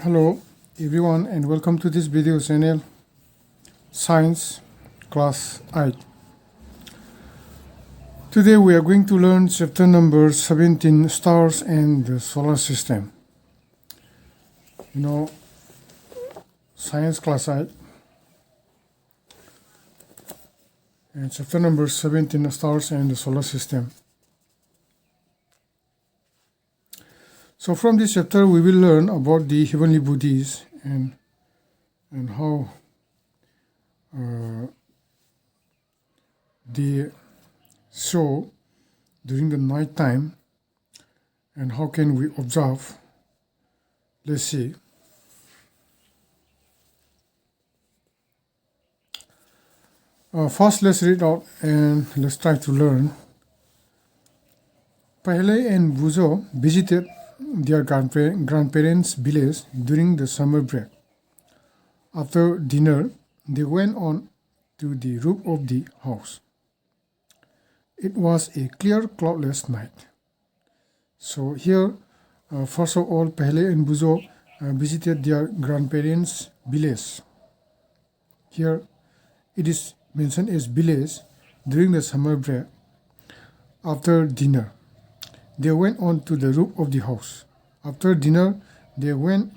Hello everyone and welcome to this video channel Science Class 8. Today we are going to learn chapter number 17, Stars and the Solar System. Science Class 8 and chapter number 17, Stars and the Solar System. So from this chapter we will learn about the heavenly bodies and how they show during the night time and how can we observe. Let's see. First let's read out and let's try to learn. Pele and Buzo visited their grandparents' village during the summer break. After dinner, they went on to the roof of the house. It was a clear, cloudless night. So here, first of all, Pele and Buzo visited their grandparents' village. Here, it is mentioned as village during the summer break. After dinner, they went on to the roof of the house. After dinner, they went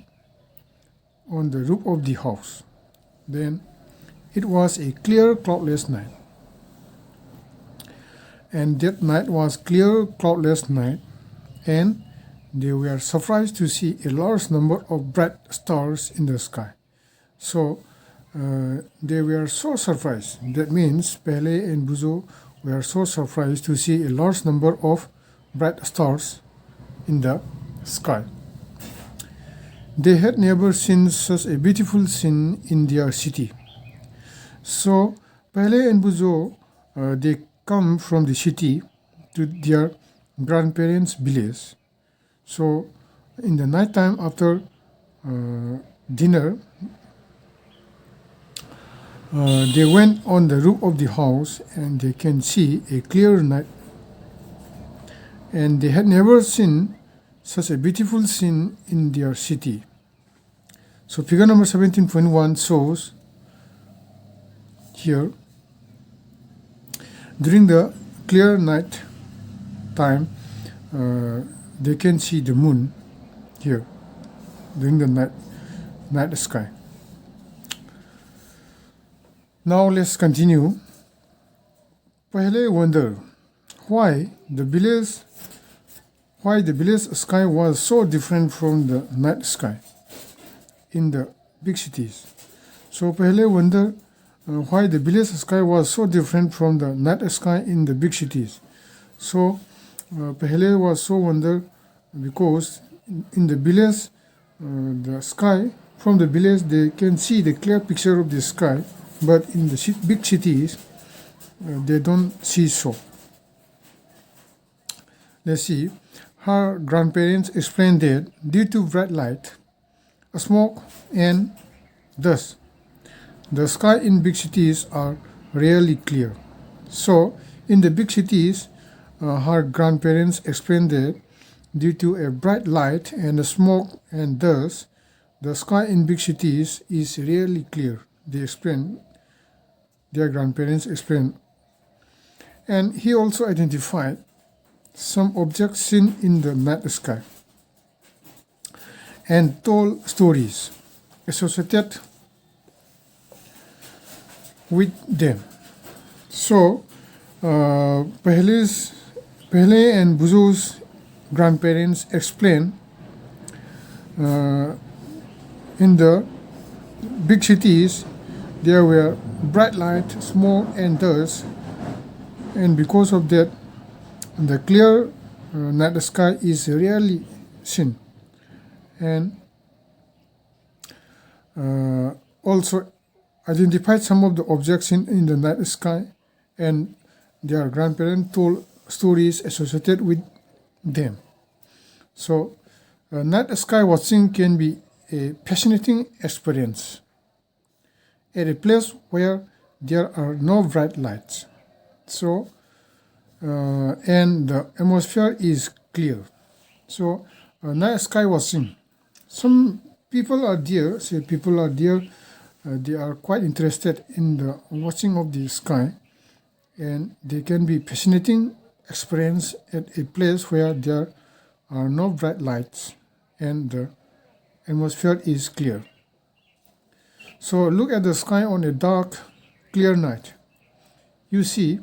on the roof of the house. Then, it was a clear, cloudless night. And that night was clear, cloudless night, and they were surprised to see a large number of bright stars in the sky. So, they were so surprised. That means Pele and Buzo were so surprised to see a large number of bright stars in the sky. They had never seen such a beautiful scene in their city. So Pele and Buzo, they come from the city to their grandparents' village. So in the night time after dinner, they went on the roof of the house and they can see a clear night. And they had never seen such a beautiful scene in their city. So figure number 17.1 shows here, during the clear night time, they can see the moon here, during the night sky. Now let's continue. Pele wondered why the village sky was so different from the night sky in the big cities. So Pele wondered why the village sky was so different from the night sky in the big cities. So Pele was so wondered because in the village, the sky, from the village they can see the clear picture of the sky, but in the big cities they don't see so. Let's see. Her grandparents explained that due to bright light, smoke, and dust, the sky in big cities are rarely clear. So, in the big cities, her grandparents explained that due to a bright light and smoke and dust, the sky in big cities is rarely clear. They explained, their grandparents explained. And he also identified some objects seen in the night sky and told stories associated with them. So Pele and Buzo's grandparents explained in the big cities there were bright light, smoke and dust, and because of that the clear night sky is rarely seen. And also identified some of the objects in the night sky, and their grandparents told stories associated with them. So night sky watching can be a fascinating experience at a place where there are no bright lights. So and the atmosphere is clear. So night sky watching. Some people are there, they are quite interested in the watching of the sky, and they can be fascinating experience at a place where there are no bright lights and the atmosphere is clear. So look at the sky on a dark, clear night. You see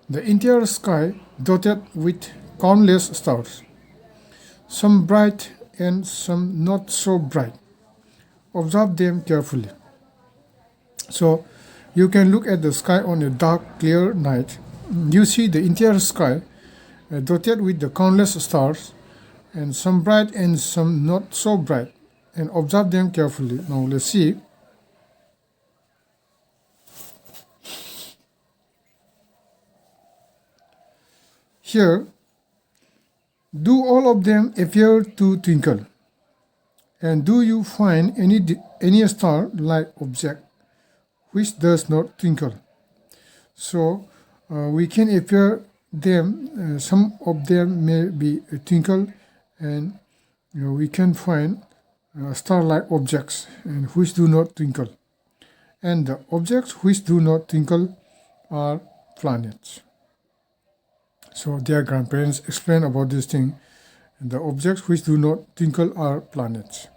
the entire sky dotted with countless stars, some bright and some not so bright. Observe them carefully. So you can look at the sky on a dark, clear night. You see the entire sky dotted with the countless stars, and some bright and some not so bright, and observe them carefully. Now let's see. Here, do all of them appear to twinkle? And do you find any star-like object which does not twinkle? So we can appear them. Some of them may be a twinkle, and we can find star-like objects and which do not twinkle. And the objects which do not twinkle are planets. So their grandparents explain about this thing. The objects which do not twinkle are planets.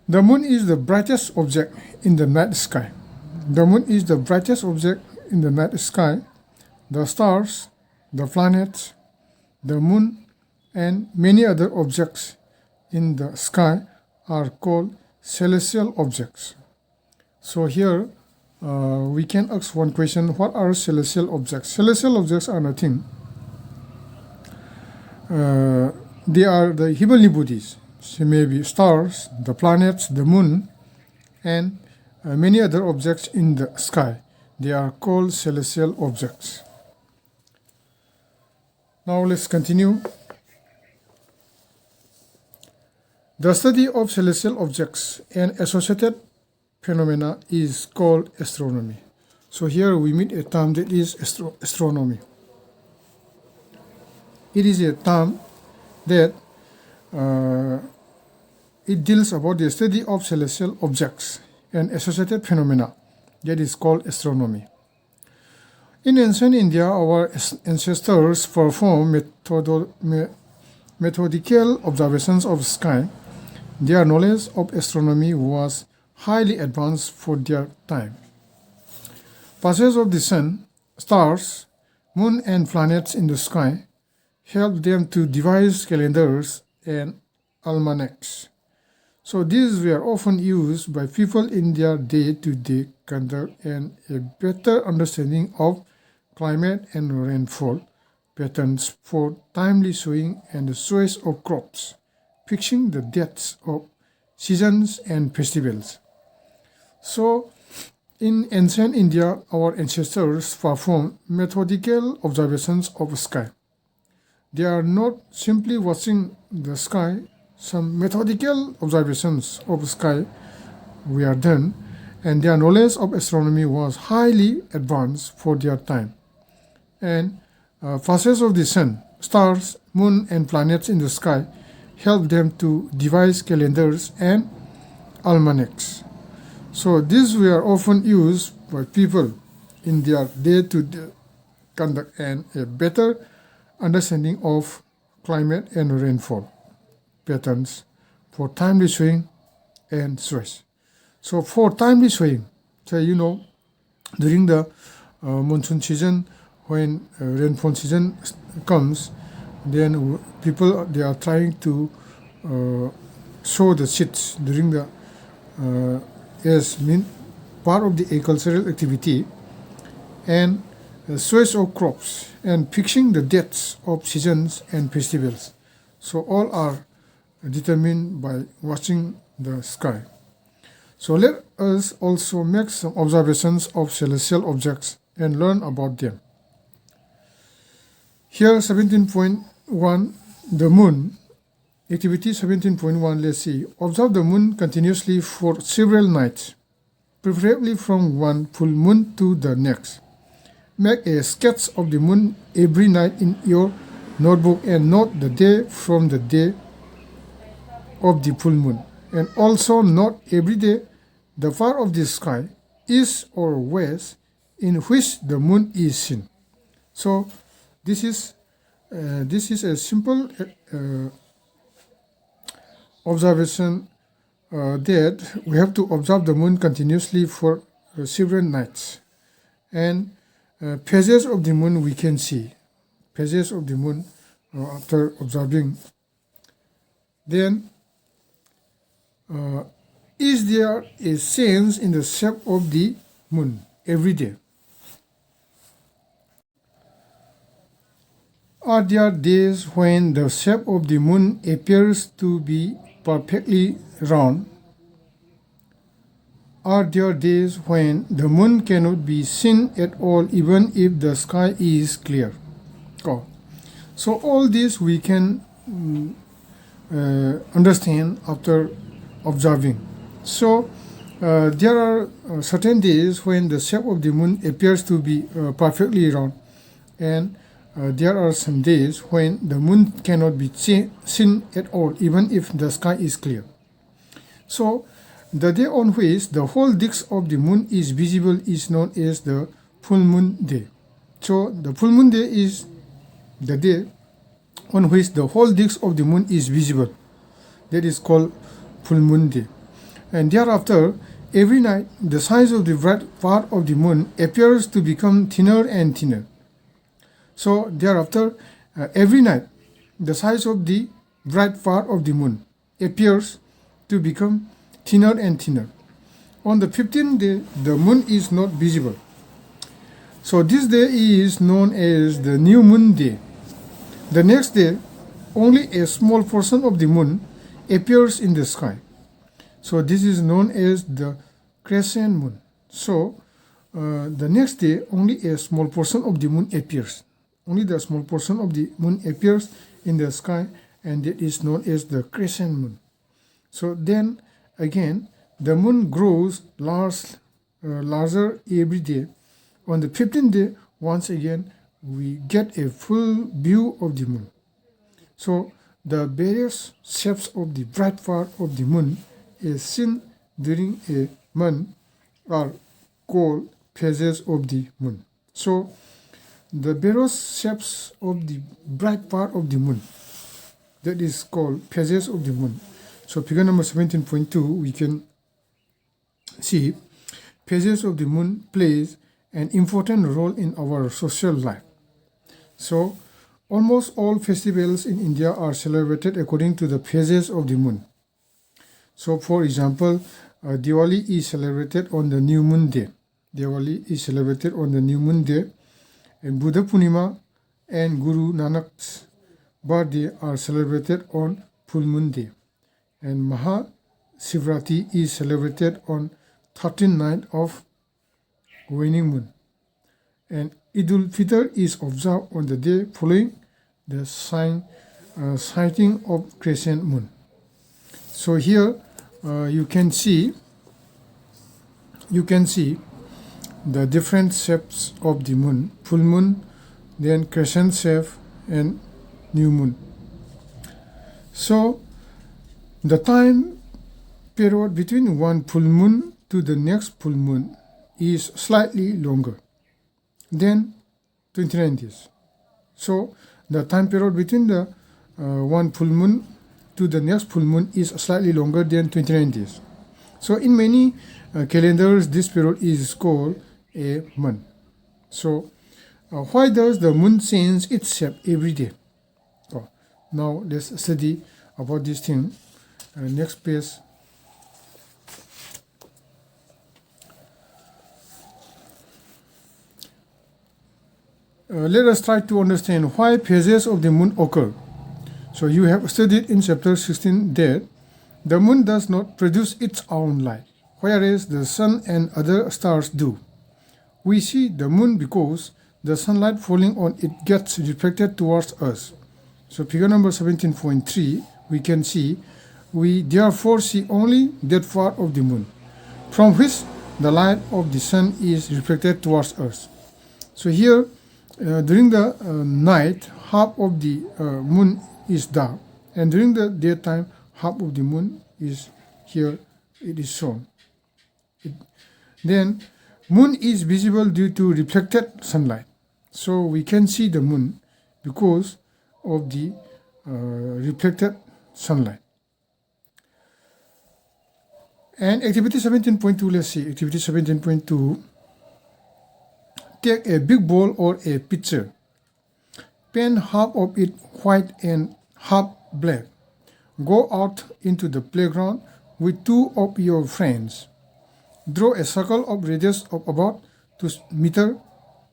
The moon is the brightest object in the night sky. The moon is the brightest object in the night sky. The stars, the planets, the moon, and many other objects in the sky are called celestial objects. So here we can ask one question: what are celestial objects? Celestial objects are nothing. They are the heavenly bodies. So maybe stars, the planets, the moon, and many other objects in the sky. They are called celestial objects. Now let's continue. The study of celestial objects and associated phenomena is called astronomy. So here we meet a term that is astronomy. It is a term that it deals about the study of celestial objects and associated phenomena. That is called astronomy. In ancient India, our ancestors performed methodical observations of the sky. Their knowledge of astronomy was highly advanced for their time. Passage of the sun, stars, moon, and planets in the sky helped them to devise calendars and almanacs. So these were often used by people in their day-to-day conduct and a better understanding of climate and rainfall patterns for timely sowing and the choice of crops, fixing the dates of seasons and festivals. So in ancient India, our ancestors performed methodical observations of the sky. They are not simply watching the sky. Some methodical observations of the sky were done, and their knowledge of astronomy was highly advanced for their time. And phases of the sun, stars, moon, and planets in the sky helped them to devise calendars and almanacs. So these were often used by people in their day-to-day conduct and a better understanding of climate and rainfall patterns for timely sowing and choice. So for timely sowing, say during the monsoon season, when rainfall season comes, then people they are trying to sow the seeds during the part of the agricultural activity, and choice of crops and fixing the dates of seasons and festivals. So all are determined by watching the sky. So let us also make some observations of celestial objects and learn about them. Here 17.1, the moon. Activity 17.1, let's see. Observe the moon continuously for several nights, preferably from one full moon to the next. Make a sketch of the moon every night in your notebook and note the day from the day of the full moon, and also not every day the part of the sky, east or west, in which the moon is seen. So this is a simple observation that we have to observe the moon continuously for several nights, and phases of the moon we can see phases of the moon after observing. Then is there a change in the shape of the moon every day? Are there days when the shape of the moon appears to be perfectly round? Are there days when the moon cannot be seen at all even if the sky is clear? Oh. So all this we can understand after observing. So there are certain days when the shape of the moon appears to be perfectly round, and there are some days when the moon cannot be seen at all even if the sky is clear. So the day on which the whole disk of the moon is visible is known as the full moon day. So the full moon day is the day on which the whole disk of the moon is visible. That is called full moon day. And thereafter, every night, the size of the bright part of the moon appears to become thinner and thinner. So thereafter, every night, the size of the bright part of the moon appears to become thinner and thinner. On the 15th day, the moon is not visible. So this day is known as the new moon day. The next day, only a small portion of the moon appears in the sky. So this is known as the crescent moon. So the next day, only a small portion of the moon appears. Only the small portion of the moon appears in the sky, and that is known as the crescent moon. So then again, the moon grows larger every day. On the 15th day, once again, we get a full view of the moon. So the various shapes of the bright part of the moon is seen during a month are called phases of the moon. So the various shapes of the bright part of the moon, that is called phases of the moon. So figure number 17.2, we can see phases of the moon plays an important role in our social life. So almost all festivals in India are celebrated according to the phases of the moon. So for example, Diwali is celebrated on the new moon day. Diwali is celebrated on the new moon day, and Buddha Purnima and Guru Nanak's birthday are celebrated on full moon day. And Maha Shivrati is celebrated on 13th night of waning moon. And Idul Fitr is observed on the day following the sighting of crescent moon. So here you can see the different shapes of the moon: full moon, then crescent shape, and new moon. So the time period between one full moon to the next full moon is slightly longer than 29 days. So the time period between the one full moon to the next full moon is slightly longer than 29 days. So in many calendars, this period is called a month. So why does the moon change its shape every day? Now let's study about this thing. Next page. Let us try to understand why phases of the moon occur. So you have studied in chapter 16 that the moon does not produce its own light, whereas the sun and other stars do. We see the moon because the sunlight falling on it gets reflected towards us. So figure number 17.3, we can see we therefore see only that part of the moon from which the light of the sun is reflected towards us. So here, during the night, half of the moon is dark, and during the daytime, half of the moon is here, it is shown. Then moon is visible due to reflected sunlight. So we can see the moon because of the reflected sunlight. And activity 17.2, let's see. Activity 17.2. Take a big bowl or a pitcher. Paint half of it white and half black. Go out into the playground with two of your friends. Draw a circle of radius of about 2 meters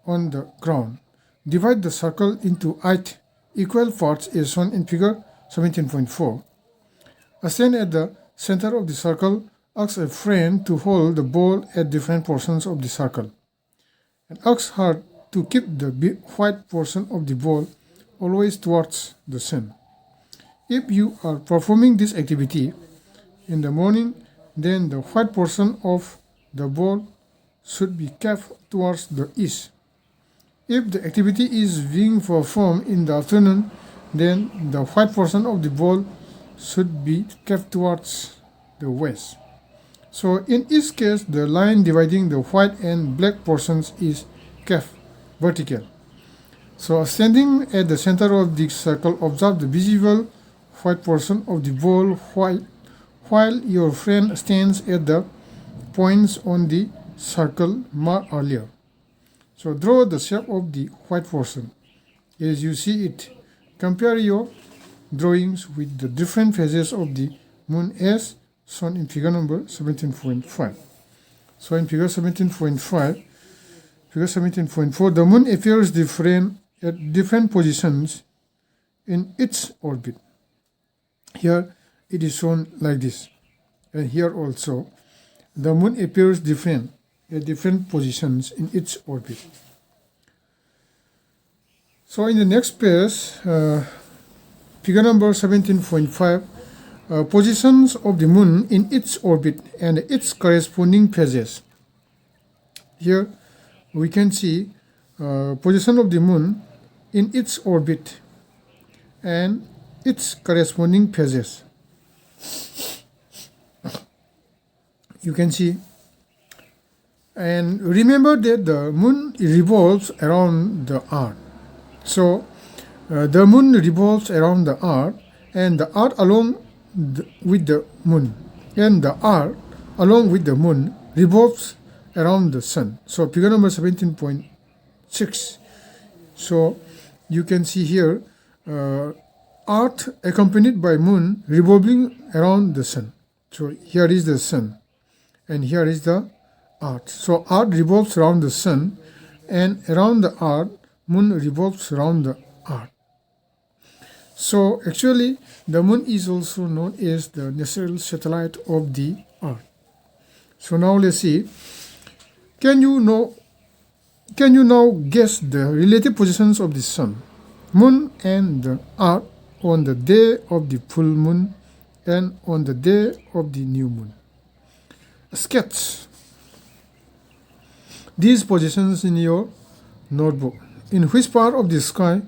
on the ground. Divide the circle into 8 equal parts as shown in figure 17.4. Stand at the center of the circle. Ask a friend to hold the ball at different portions of the circle, and ask her to keep the white portion of the ball always towards the sun. If you are performing this activity in the morning, then the white portion of the ball should be kept towards the east. If the activity is being performed in the afternoon, then the white portion of the ball should be kept towards the west. So in each case, the line dividing the white and black portions is kept vertical. So standing at the center of the circle, observe the visible white portion of the ball while your friend stands at the points on the circle marked earlier. So draw the shape of the white portion as you see it. Compare your drawings with the different phases of the moon as shown in figure number 17.5. So in figure 17.4, the moon appears different at different positions in its orbit. Here it is shown like this, and here also the moon appears different at different positions in its orbit. So in the next page, figure number 17.5, positions of the moon in its orbit and its corresponding phases. Here we can see position of the moon in its orbit and its corresponding phases. You can see, and remember that the moon revolves around the earth. So the moon revolves around the earth, and the earth along with the moon, and the earth along with the moon revolves around the sun. So figure number 17.6. So you can see here earth accompanied by moon revolving around the sun. So here is the sun and here is the earth. So earth revolves around the sun, and around the earth moon revolves around the earth. So actually the moon is also known as the natural satellite of the earth. So now let's see, can you now guess the relative positions of the sun, moon and the earth on the day of the full moon and on the day of the new moon? Sketch these positions in your notebook. In which part of the sky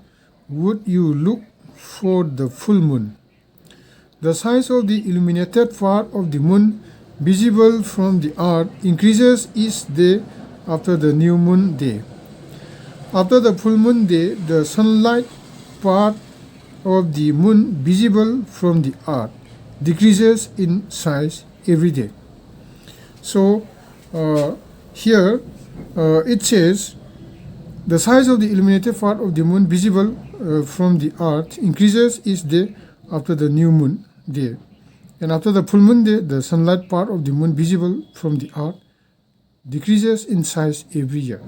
would you look for the full moon? The size of the illuminated part of the moon visible from the earth increases each day after the new moon day. After the full moon day, the sunlight part of the moon visible from the earth decreases in size every day. So here it says the size of the illuminated part of the moon visible from the earth increases each day after the new moon day, and after the full moon day, the sunlight part of the moon visible from the earth decreases in size every year.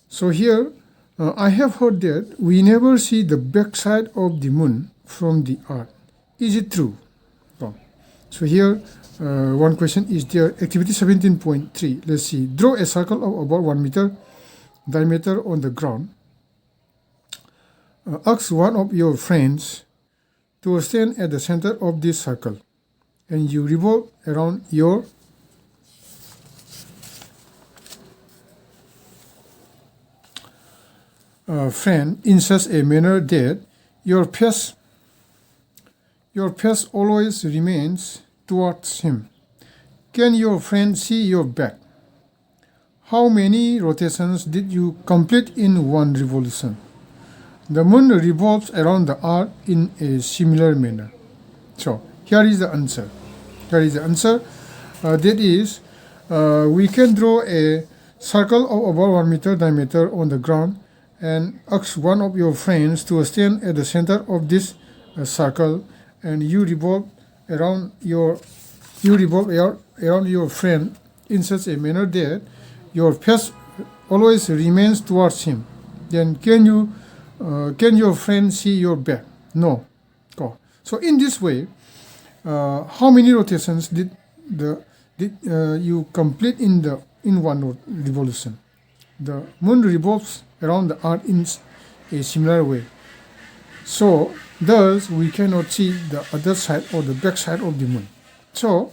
So here I have heard that we never see the backside of the moon from the earth. Is it true? No. So here one question is there. Activity 17.3. Let's see. Draw a circle of about 1 meter diameter on the ground. Ask one of your friends to stand at the center of this circle, and you revolve around your friend in such a manner that your face Your face always remains towards him. Can your friend see your back? How many rotations did you complete in one revolution? The moon revolves around the earth in a similar manner. So, here is the answer. Here is the answer. That is, we can draw a circle of about 1 meter diameter on the ground and ask one of your friends to stand at the center of this circle, and you revolve around your friend in such a manner that your face always remains towards him. Then can your friend see your back? No. Go. So in this way, how many rotations did you complete in one revolution? The moon revolves around the earth in a similar way. So thus we cannot see the other side or the back side of the moon. So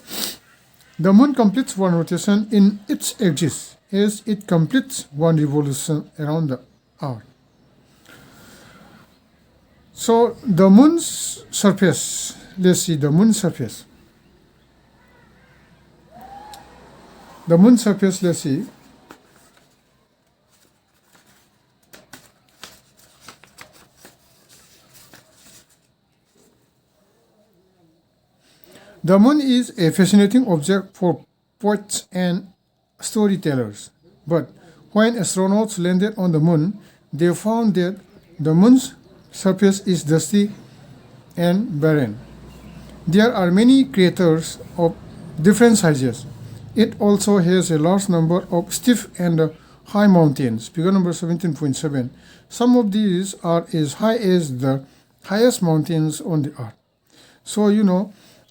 the moon completes one rotation in its axis as it completes one revolution around the earth. So the moon's surface, let's see the moon's surface. The moon's surface, let's see. The moon is a fascinating object for poets and storytellers. But when astronauts landed on the moon, they found that the moon's surface is dusty and barren. There are many craters of different sizes. It also has a large number of steep and high mountains. Figure number 17.7. Some of these are as high as the highest mountains on the earth. So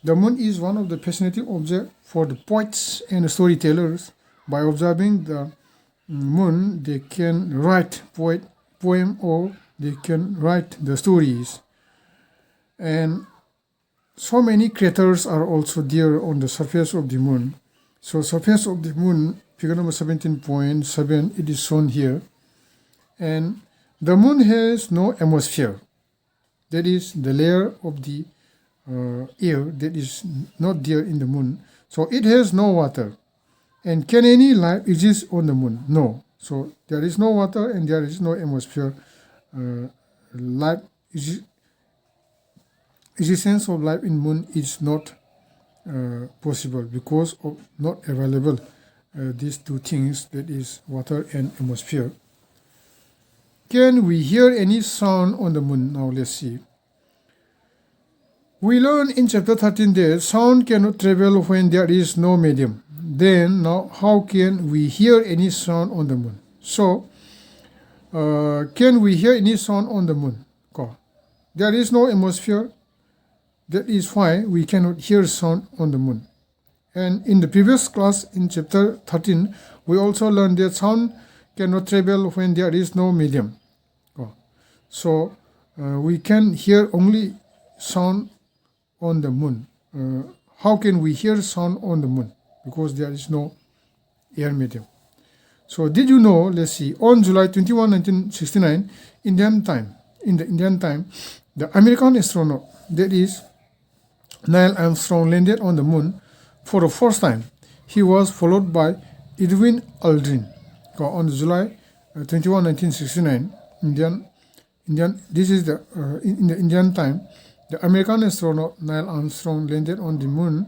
the moon is one of the fascinating objects for the poets and storytellers. By observing the moon, they can write poem or they can write the stories. And so many craters are also there on the surface of the moon. So surface of the moon, figure number 17.7, it is shown here. And the moon has no atmosphere. That is the layer of the air that is not there in the moon. So it has no water. And can any life exist on the moon? No. So there is no water and there is no atmosphere. Existence of life in moon is not possible because of not available these two things, that is water and atmosphere. Can we hear any sound on the moon? Now let's see. We learn in chapter 13 that sound cannot travel when there is no medium. Then now how can we hear any sound on the moon? So can we hear any sound on the moon? There is no atmosphere. That is why we cannot hear sound on the moon. And in the previous class in chapter 13, we also learned that sound cannot travel when there is no medium. So we can hear only sound on the moon. How can we hear sound on the moon? Because there is no air medium. So did you know, let's see, on July 21, 1969, in the Indian time, the American astronaut, that is Neil Armstrong, landed on the moon for the first time. He was followed by Edwin Aldrin on July 21, 1969. This is in the Indian time. The American astronaut Neil Armstrong landed on the moon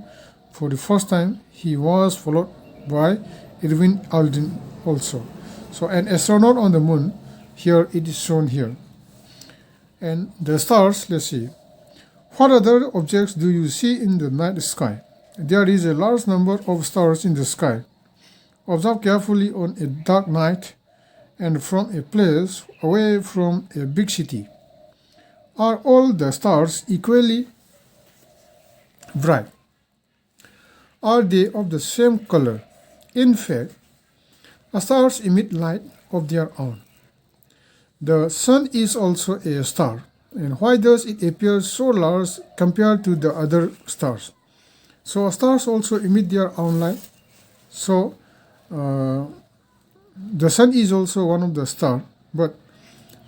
for the first time. He was followed by Edwin Aldrin also. So an astronaut on the moon, here it is shown here. And the stars, let's see. What other objects do you see in the night sky? There is a large number of stars in the sky. Observe carefully on a dark night and from a place away from a big city. Are all the stars equally bright? Are they of the same color? In fact, stars emit light of their own. The sun is also a star. And why does it appear so large compared to the other stars? So stars also emit their own light. So the sun is also one of the stars. But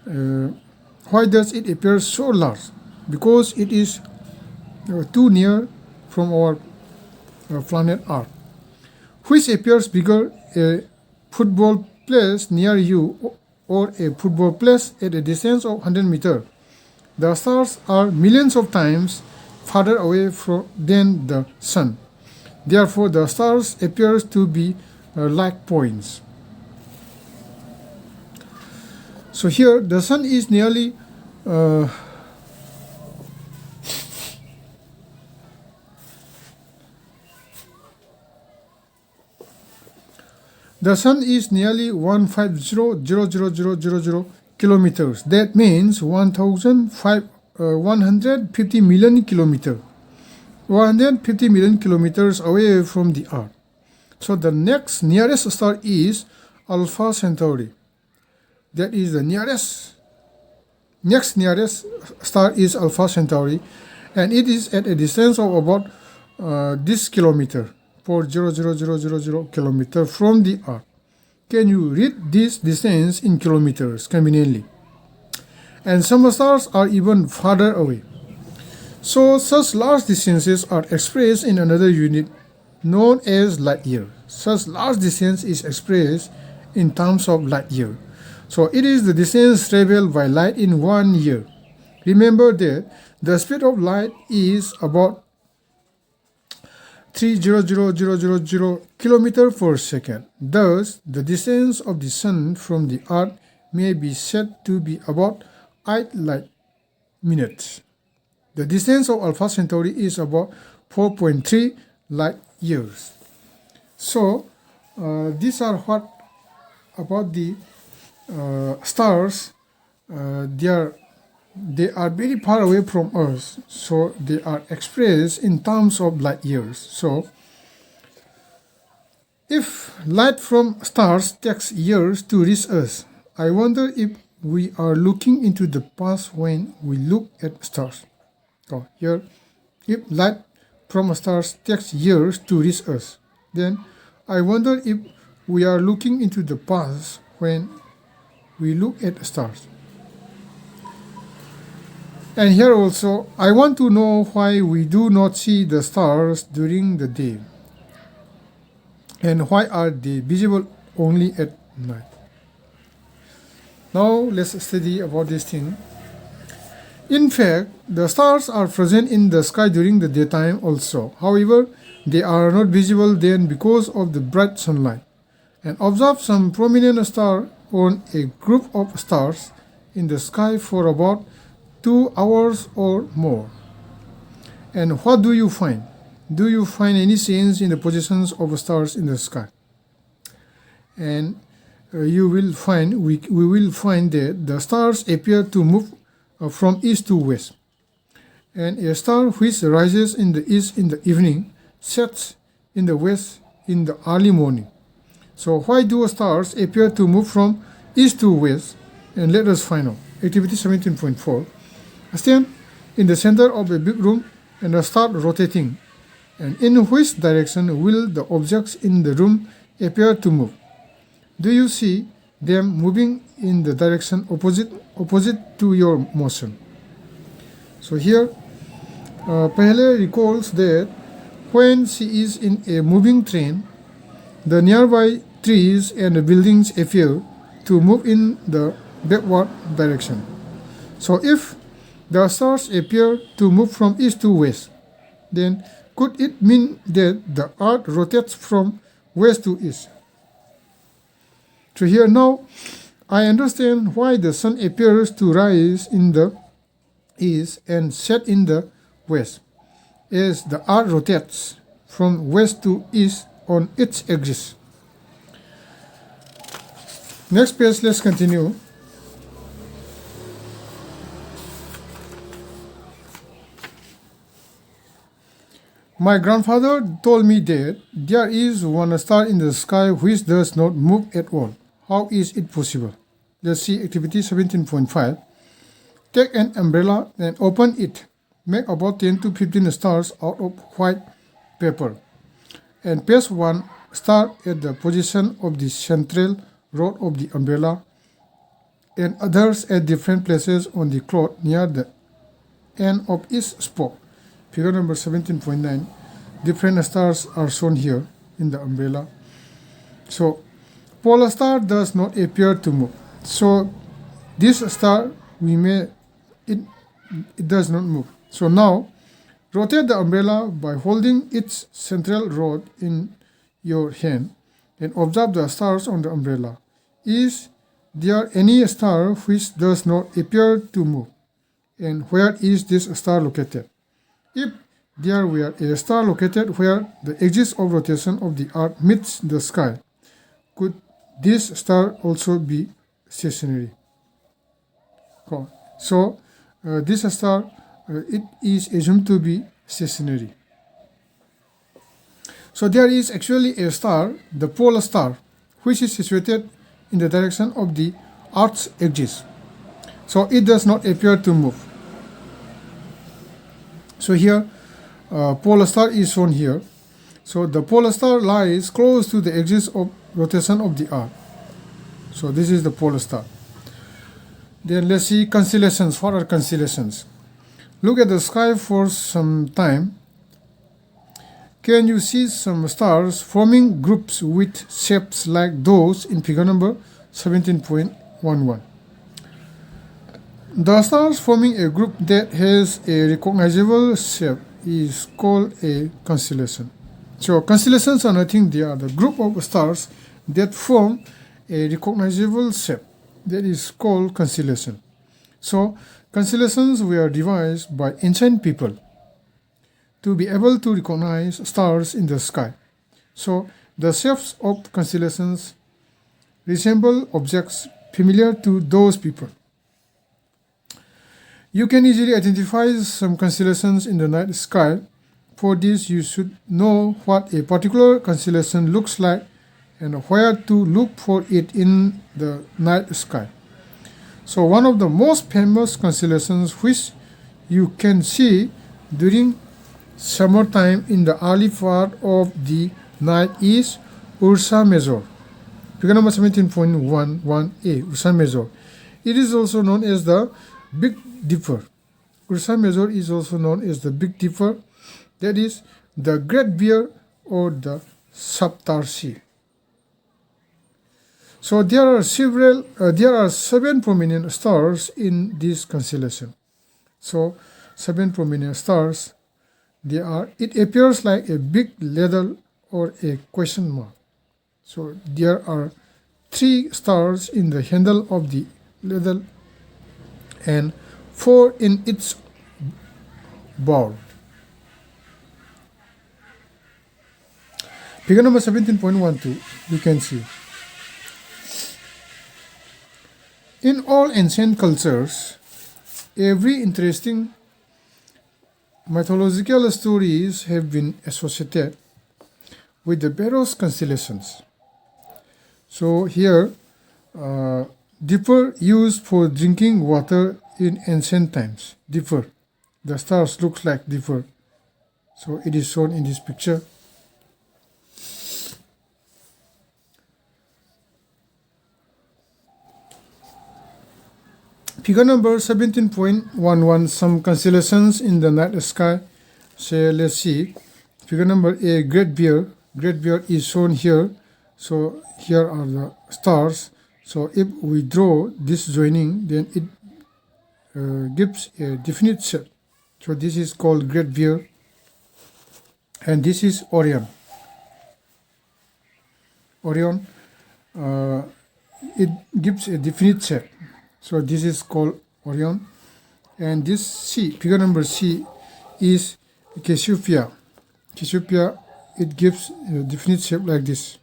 why does it appear so large? Because it is too near from our planet Earth, which appears bigger, a football place near you or a football place at a distance of 100 meters. The stars are millions of times farther away than the sun. Therefore, the stars appear to be like points. So here, the sun is nearly the sun is nearly 150,000,000 kilometers. That means 150 million kilometers. 150 million kilometers away from the Earth. So the next nearest star is Alpha Centauri. That is the next nearest star is Alpha Centauri, and it is at a distance of about this kilometer, 400,000 kilometer from the Earth. Can you read this distance in kilometers conveniently? And some stars are even farther away. So such large distances are expressed in another unit known as light year. Such large distance is expressed in terms of light year. So it is the distance traveled by light in 1 year. Remember that the speed of light is about 300,000 kilometers per second. Thus, the distance of the sun from the Earth may be said to be about 8 light minutes. The distance of Alpha Centauri is about 4.3 light years. So, these are what about the stars. They are very far away from us, so they are expressed in terms of light years. So, if light from stars takes years to reach us, I wonder if we are looking into the past when we look at stars. So here, if light from stars takes years to reach us, then I wonder if we are looking into the past when we look at stars. And here also, I want to know why we do not see the stars during the day, and why are they visible only at night. Now let's study about this thing. In fact, the stars are present in the sky during the daytime also. However, they are not visible then because of the bright sunlight. And observe some prominent star on a group of stars in the sky for about 2 hours or more. And what do you find? Do you find any change in the positions of stars in the sky? And we will find that the stars appear to move from east to west. And a star which rises in the east in the evening sets in the west in the early morning. So why do stars appear to move from east to west? And let us find out. Activity 17.4. Stand in the center of a big room and start rotating. And in which direction will the objects in the room appear to move? Do you see them moving in the direction opposite to your motion? So here, Pehle recalls that when she is in a moving train, the nearby trees and buildings appear to move in the backward direction. So if the stars appear to move from east to west, then could it mean that the earth rotates from west to east? So here now, I understand why the sun appears to rise in the east and set in the west, as the earth rotates from west to east on its axis. Next page, let's continue. My grandfather told me that there is one star in the sky which does not move at all. How is it possible? Let's see activity 17.5. Take an umbrella and open it. Make about 10 to 15 stars out of white paper and place one star at the position of the central rod of the umbrella and others at different places on the cloth near the end of each spoke. figure number 17.9, different stars are shown here in the umbrella. So polar star does not appear to move. So this star it does not move. So now rotate the umbrella by holding its central rod in your hand and observe the stars on the umbrella. Is there any star which does not appear to move? And where is this star located? If there were a star located where the axis of rotation of the Earth meets the sky, could this star also be stationary? So this star it is assumed to be stationary. So there is actually a star, the polar star, which is situated in the direction of the Earth's axis. So it does not appear to move. So here polar star is shown here. So the polar star lies close to the axis of rotation of the Earth. So this is the polar star. Then let's see constellations. What are constellations? Look at the sky for some time. Can you see some stars forming groups with shapes like those in figure number 17.11? The stars forming a group that has a recognizable shape is called a constellation. So constellations are nothing, they are the group of stars that form a recognizable shape that is called constellation. So constellations were devised by ancient people to be able to recognize stars in the sky. So the shapes of constellations resemble objects familiar to those people. You can easily identify some constellations in the night sky. For this, you should know what a particular constellation looks like and where to look for it in the night sky. So one of the most famous constellations which you can see during summertime in the early part of the night is Ursa Major. Figure number 17.11a, Ursa Major. It is also known as the Big Dipper. Ursa Major is also known as the Big Dipper, that is the Great Bear or the Saptarshi. So there are 7 prominent stars in this constellation. So 7 prominent stars, it appears like a big ladle or a question mark. So there are 3 stars in the handle of the ladle and 4 in its bowl. Figure number 17.12, you can see. In all ancient cultures, every interesting mythological stories have been associated with the various constellations. So here, dipper used for drinking water in ancient times. Dipper, the stars looks like dipper. So it is shown in this picture. Figure number 17.11, some constellations in the night sky. So let's see. Figure number A, Great Bear. Great Bear is shown here. So here are the stars. So if we draw this joining, then it gives a definite shape. So this is called Great Bear. And this is Orion. Orion, it gives a definite shape. So this is called Orion. And this C, figure number C, is Cassiopeia. Cassiopeia, it gives a definite shape like this.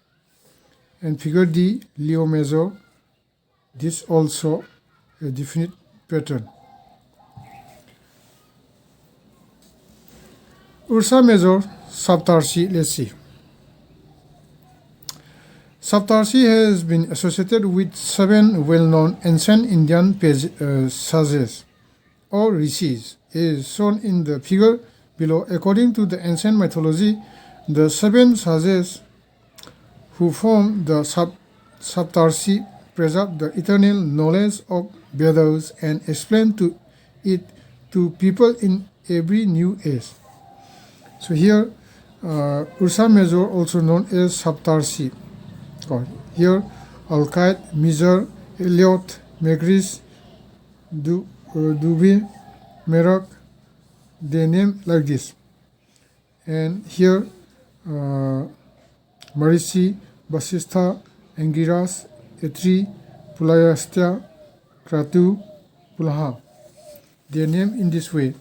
And figure D, Leo Major, this also a definite pattern. Ursa Major, Saptarshi, let's see. Saptarshi has been associated with 7 well-known ancient Indian sages or rishis, is shown in the figure below. According to the ancient mythology, the 7 sages who form the Saptarshi preserve the eternal knowledge of Vedas and explain it to people in every new age. So here, Ursa Major, also known as Saptarshi. Here, Alkite, Miser, Elliot, Megris, Dubé, Merak, they name like this. And here, Marici, Basista, Angiras, Etri, Pulayastya, Kratu, Pulaha. They are named in this way.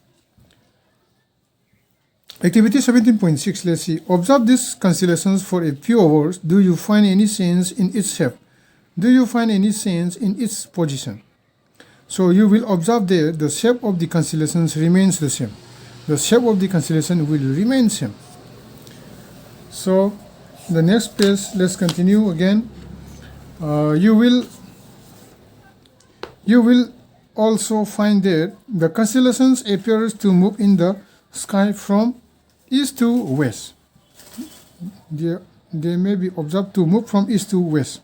Activity 17.6, let's see. Observe these constellations for a few hours. Do you find any sense in its shape? Do you find any sense in its position? So you will observe there the shape of the constellations remains the same. The shape of the constellation will remain same. So the next page, let's continue again. You will also find that the constellations appears to move in the sky from east to west. They may be observed to move from east to west.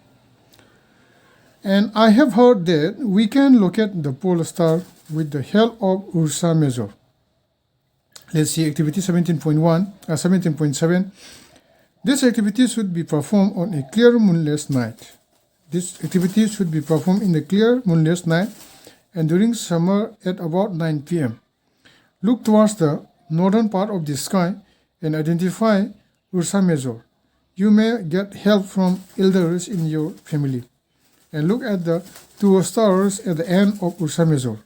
And I have heard that we can locate the pole star with the help of Ursa Major. Let's see activity 17.7. This activity should be performed on a clear moonless night. This activity should be performed in a clear moonless night and during summer at about 9 p.m. Look towards the northern part of the sky and identify Ursa Major. You may get help from elders in your family. And look at the two stars at the end of Ursa Major.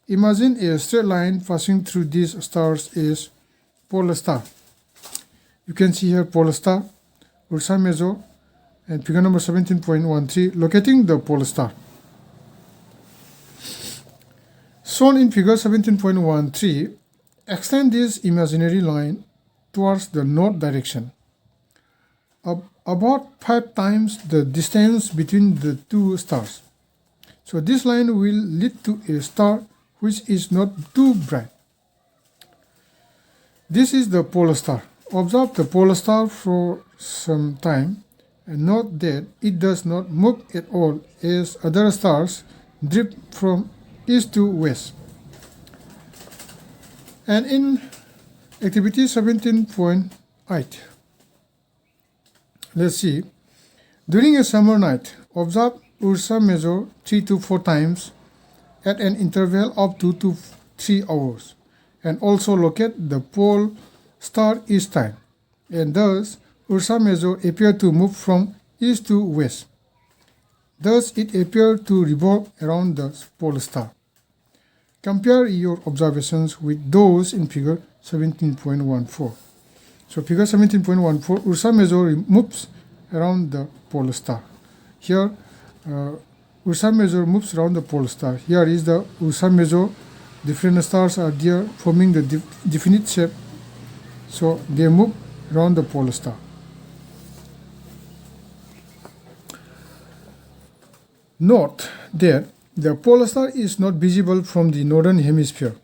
Imagine a straight line passing through these stars is polar star. You can see here polar star, Ursa Major, and figure number 17.13, locating the polar star. Shown in figure 17.13, extend this imaginary line towards the north direction. About 5 times the distance between the two stars. So this line will lead to a star which is not too bright. This is the polar star. Observe the polar star for some time and note that it does not move at all as other stars drift from east to west. And in activity 17.8, let's see. During a summer night, observe Ursa Major 3 to 4 times at an interval of 2 to 3 hours, and also locate the pole star each time, and thus Ursa Major appear to move from east to west. Thus it appeared to revolve around the pole star. Compare your observations with those in figure 17.14. So figure 17.14, Ursa Major moves around the pole star. Here, Ursa Major moves around the pole star. Here is the Ursa Major. Different stars are there forming the definite shape. So they move around the pole star. Note that the pole star is not visible from the northern hemisphere.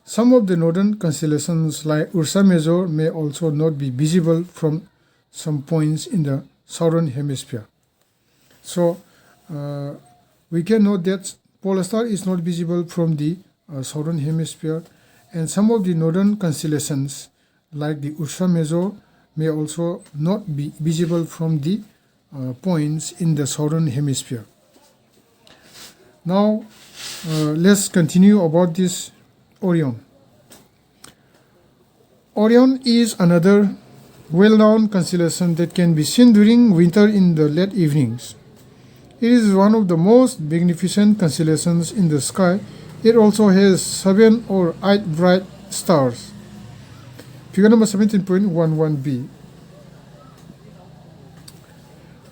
Some of the northern constellations like Ursa Major may also not be visible from some points in the southern hemisphere. So we can note that pole star is not visible from the southern hemisphere, and some of the northern constellations like the Ursa Major may also not be visible from the points in the southern hemisphere. Now let's continue about this Orion. Orion is another well-known constellation that can be seen during winter in the late evenings. It is one of the most magnificent constellations in the sky. It also has 7 or 8 bright stars. Figure number 17.11b.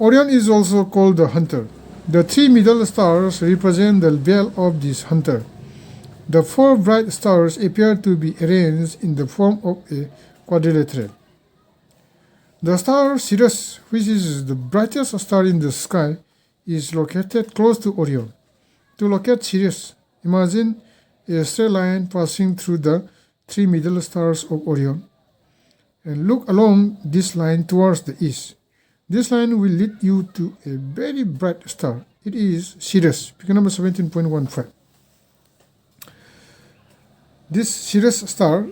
Orion is also called the Hunter. The 3 middle stars represent the bell of this hunter. The 4 bright stars appear to be arranged in the form of a quadrilateral. The star Sirius, which is the brightest star in the sky, is located close to Orion. To locate Sirius, imagine a straight line passing through the 3 middle stars of Orion, and look along this line towards the east. This line will lead you to a very bright star. It is Sirius, figure number 17.15. This Sirius star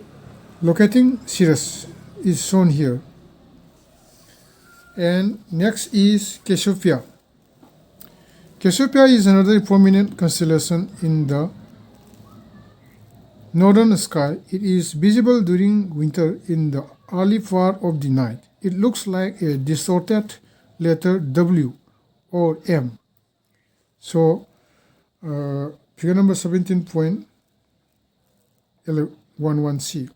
locating Sirius is shown here. And next is Cassiopeia. Cassiopeia is another prominent constellation in the northern sky. It is visible during winter in the early part of the night. It looks like a distorted letter W or M. So, figure number 17.11c.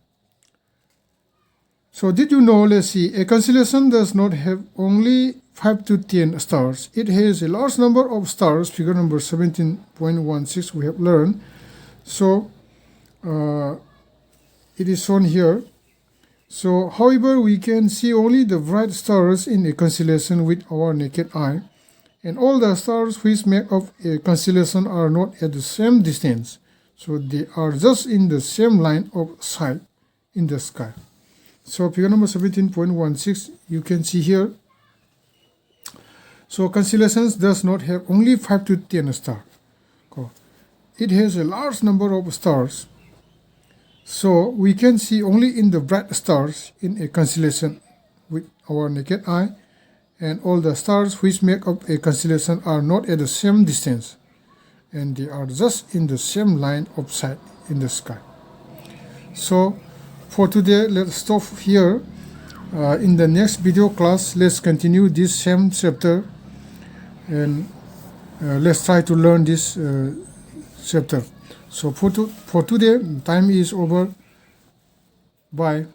So did you know, let's see, a constellation does not have only 5 to 10 stars. It has a large number of stars. Figure number 17.16 we have learned. So it is shown here. So however, we can see only the bright stars in a constellation with our naked eye, and all the stars which make up a constellation are not at the same distance. So they are just in the same line of sight in the sky. So figure number 17.16 you can see here. So constellations does not have only 5 to 10 stars. It has a large number of stars. So we can see only in the bright stars in a constellation with our naked eye, and all the stars which make up a constellation are not at the same distance, and they are just in the same line of sight in the sky. So for today, let's stop here. In the next video class, let's continue this same chapter, and let's try to learn this chapter. So for today, time is over. Bye.